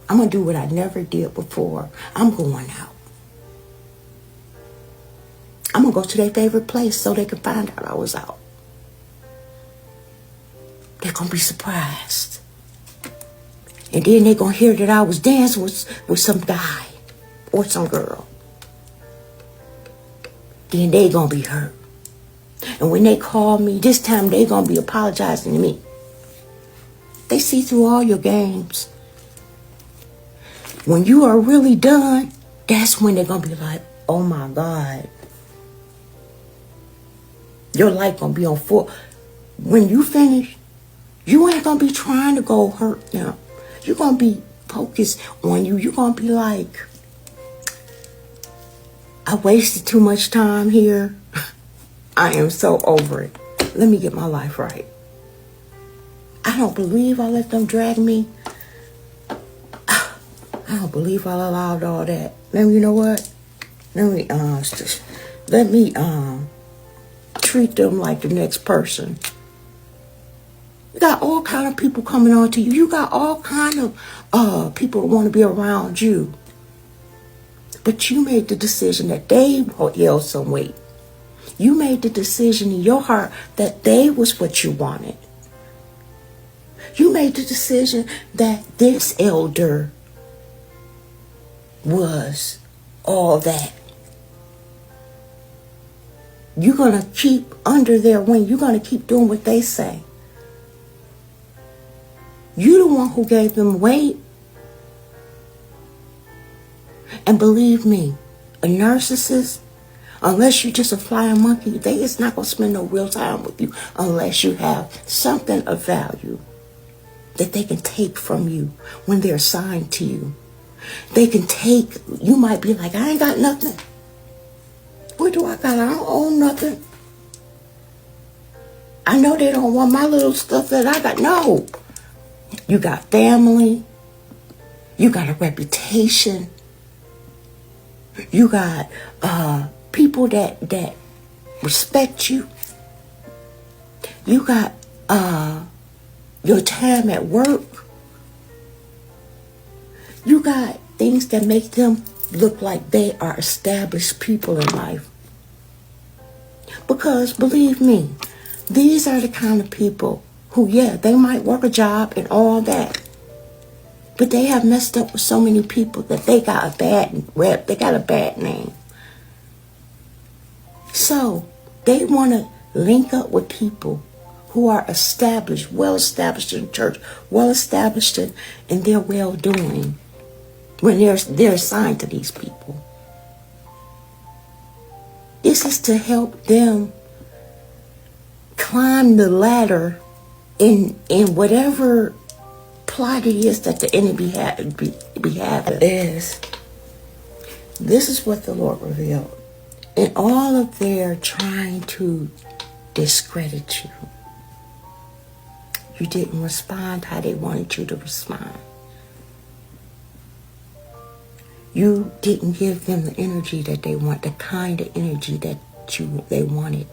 I'm going to do what I never did before. I'm going out. I'm going to go to their favorite place so they can find out I was out. They're going to be surprised. And then they're going to hear that I was dancing with some guy or some girl. Then they're going to be hurt. And when they call me, this time they're going to be apologizing to me. They see through all your games. When you are really done, that's when they're going to be like, oh my God. Your life going to be on full. When you finish, you ain't going to be trying to go hurt them. You're going to be focused on you. You're going to be like, I wasted too much time here. I am so over it. Let me get my life right. I don't believe I let them drag me. I don't believe I allowed all that. Then you know what? Let me treat them like the next person. You got all kind of people coming on to you. You got all kind of people that want to be around you. But you made the decision that they held some weight. You made the decision in your heart that they was what you wanted. You made the decision that this elder was all that. You're going to keep under their wing. You're going to keep doing what they say. You're the one who gave them weight. And believe me, a narcissist, unless you're just a flying monkey, they is not going to spend no real time with you unless you have something of value that they can take from you when they're assigned to you. They can take, you might be like, I ain't got nothing. What do I got? I don't own nothing. I know they don't want my little stuff that I got. No. You got family. You got a reputation. You got people that respect you. You got your time at work. You got things that make them look like they are established people in life. Because believe me, these are the kind of people who, yeah, they might work a job and all that. But they have messed up with so many people that they got a bad rep. They got a bad name. So they want to link up with people who are established, well established in church, well established in their well-doing when they're assigned to these people. This is to help them climb the ladder in whatever plot it is that the enemy be having. This is what the Lord revealed. In all of their trying to discredit you, you didn't respond how they wanted you to respond. You didn't give them the energy that they want, the kind of energy that they wanted.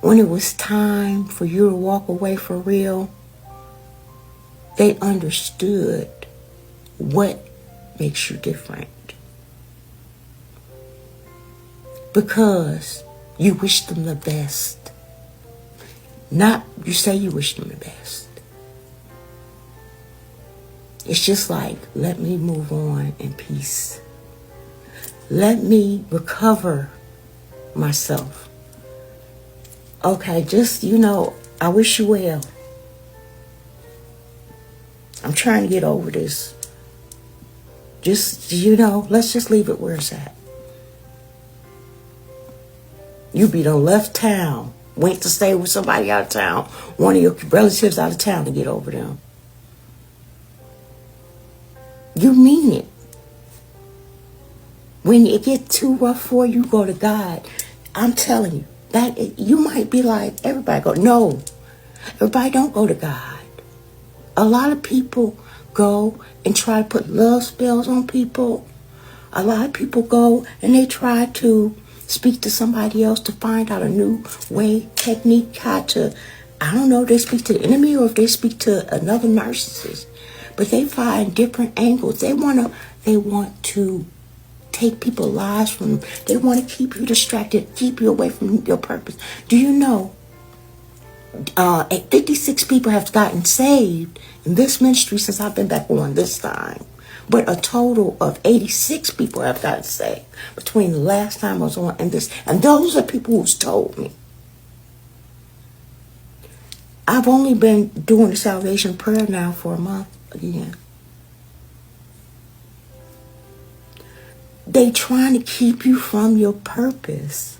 When it was time for you to walk away for real, they understood what makes you different. Because you wish them the best. Not you say you wish them the best. It's just like, let me move on in peace. Let me recover myself. Okay, just, I wish you well. I'm trying to get over this. Just, let's just leave it where it's at. You be done left town, went to stay with somebody out of town, one of your relatives out of town to get over them. You mean it. When it gets too rough for you, go to God. I'm telling you, that you might be like, everybody go. No, everybody don't go to God. A lot of people go and try to put love spells on people. A lot of people go and they try to speak to somebody else to find out a new way, technique, how to, I don't know if they speak to the enemy or if they speak to another narcissist. but they find different angles. They want to take people's lives from them. They want to keep you distracted, keep you away from your purpose. Do you know 56 people have gotten saved in this ministry since I've been back on this time. But a total of 86 people have gotten saved between the last time I was on and this. And those are people who's told me. I've only been doing the salvation prayer now for a month again. They trying to keep you from your purpose.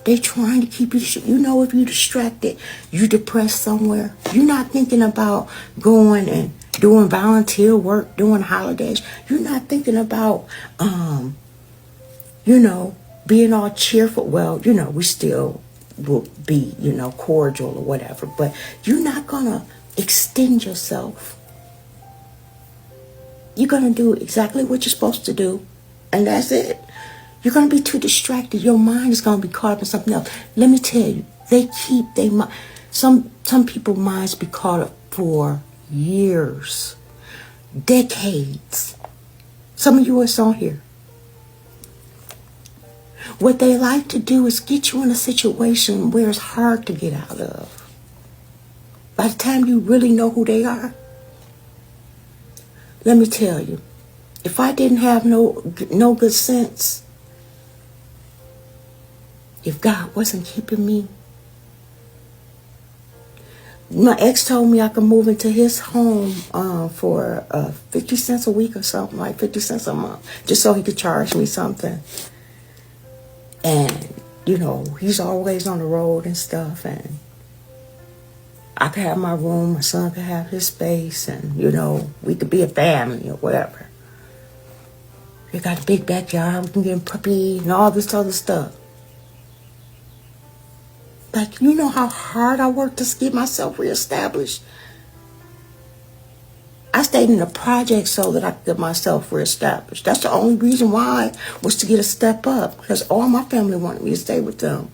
They trying to keep you, you know, if you're distracted, you depressed somewhere, you're not thinking about going and doing volunteer work, doing holidays. You're not thinking about, you know, being all cheerful. Well, you know, we still will be, you know, cordial or whatever, but you're not going to extend yourself. You're going to do exactly what you're supposed to do, and that's it. You're going to be too distracted. Your mind is going to be caught up in something else. Let me tell you, they keep their mind. Some people's minds be caught up for years, decades. Some of you are on here. What they like to do is get you in a situation where it's hard to get out of. By the time you really know who they are, let me tell you, if I didn't have no good sense, if God wasn't keeping me, my ex told me I could move into his home for 50 cents a week or something, like 50 cents a month, just so he could charge me something. And, you know, he's always on the road and stuff, and I could have my room, my son could have his space, and, you know, we could be a family or whatever. We got a big backyard, we can get a puppy and all this other stuff. Like, you know how hard I worked to get myself reestablished? I stayed in the project so that I could get myself reestablished. That's the only reason why, was to get a step up, because all my family wanted me to stay with them.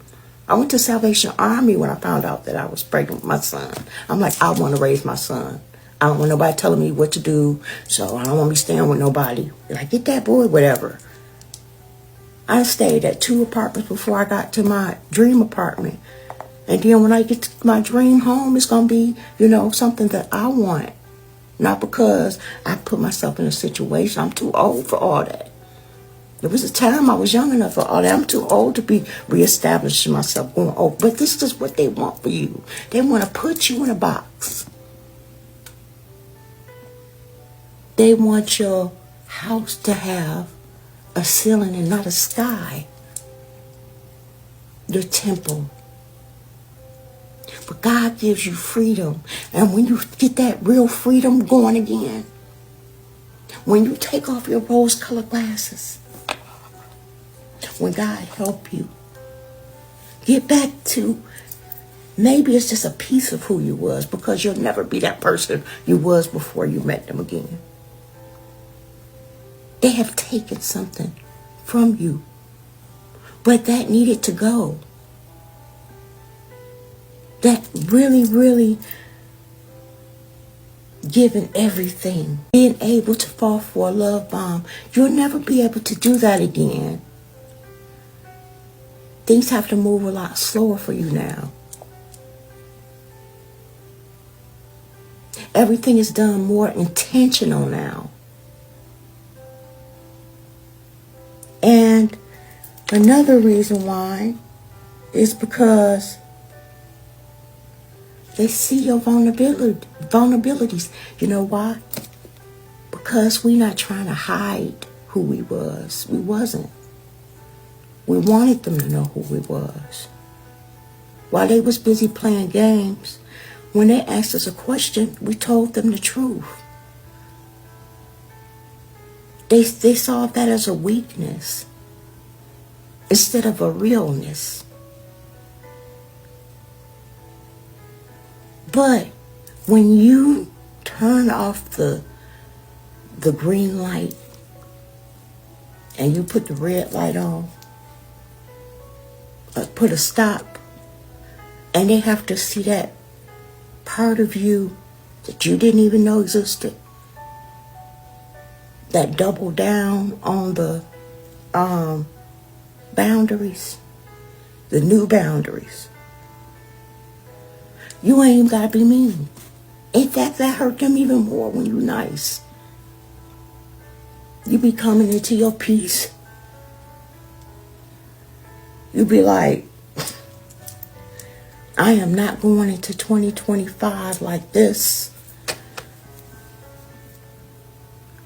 I went to Salvation Army when I found out that I was pregnant with my son. I'm like, I want to raise my son. I don't want nobody telling me what to do, so I don't want to be staying with nobody. Like, get that boy, whatever. I stayed at 2 apartments before I got to my dream apartment. And then when I get to my dream home, it's going to be, you know, something that I want. Not because I put myself in a situation. I'm too old for all that. There was a time I was young enough for all that. I'm too old to be reestablishing myself going, oh, but this is what they want for you. They want to put you in a box. They want your house to have a ceiling and not a sky. Your temple. But God gives you freedom. And when you get that real freedom going again, when you take off your rose-colored glasses, when God help you get back to, maybe it's just a piece of who you was, because you'll never be that person you was before you met them again. They have taken something from you, but that needed to go. That really, really giving everything, being able to fall for a love bomb. You'll never be able to do that again. Things have to move a lot slower for you now. Everything is done more intentional now. And another reason why is because they see your vulnerabilities. You know why? Because we're not trying to hide who we was. We wasn't. We wanted them to know who we was. While they was busy playing games, when they asked us a question, we told them the truth. They saw that as a weakness instead of a realness. But when you turn off the green light and you put the red light on, put a stop, and they have to see that part of you that you didn't even know existed, that double down on the boundaries, the new boundaries. You ain't even gotta be mean. In fact, that hurt them even more when you're nice. You be coming into your peace. You be like, I am not going into 2025 like this.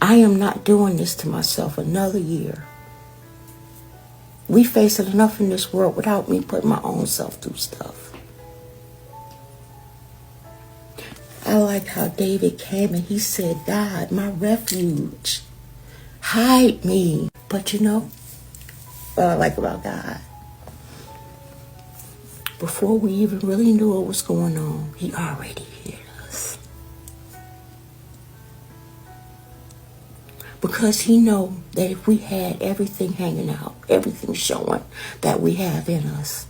I am not doing this to myself another year. We face it enough in this world without me putting my own self through stuff. I like how David came and he said, God, my refuge, hide me. But you know what I like about God? Before we even really knew what was going on, he already hid us. Because he know that if we had everything hanging out, everything showing that we have in us,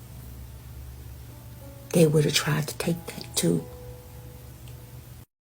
they would have tried to take that too.